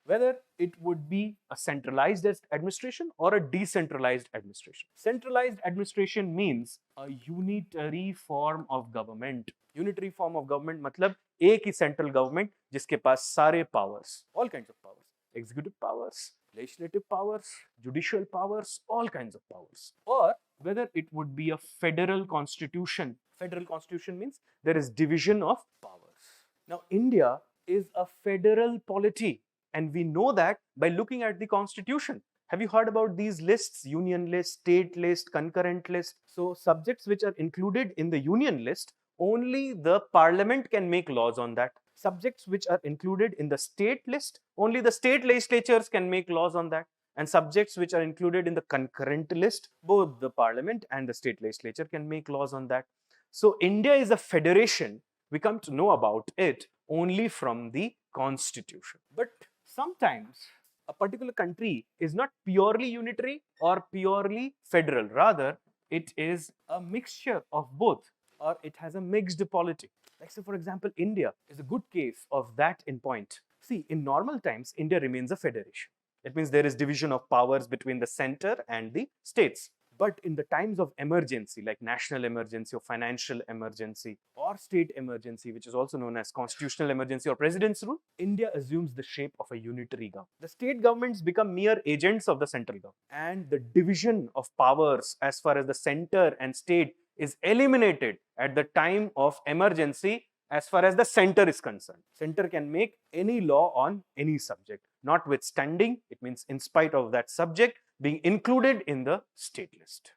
whether it would be a centralized administration or a decentralized administration. Centralized administration means a unitary form of government. Unitary form of government मतलब एक ही central government जिसके पास सारे powers, all kinds of powers, executive powers, legislative powers, judicial powers, all kinds of powers. Or whether it would be a federal constitution. Federal constitution means there is division of powers. Now, India is a federal polity, and we know that by looking at the constitution. Have you heard about these lists? Union list, state list, concurrent list. So, subjects which are included in the union list, only the parliament can make laws on that. Subjects which are included in the state list, only the state legislatures can make laws on that. And subjects which are included in the concurrent list, both the parliament and the state legislature can make laws on that. So, India is a federation. We come to know about it only from the constitution. But sometimes a particular country is not purely unitary or purely federal. Rather, it is a mixture of both, or it has a mixed polity. Like, say, for example, India is a good case of that in point. See, in normal times, India remains a federation. It means there is division of powers between the center and the states. But in the times of emergency, like national emergency or financial emergency or state emergency, which is also known as constitutional emergency or president's rule, India assumes the shape of a unitary government. The state governments become mere agents of the central government, and the division of powers as far as the center and state is eliminated at the time of emergency as far as the center is concerned. Center can make any law on any subject, notwithstanding, it means in spite of that subject being included in the state list.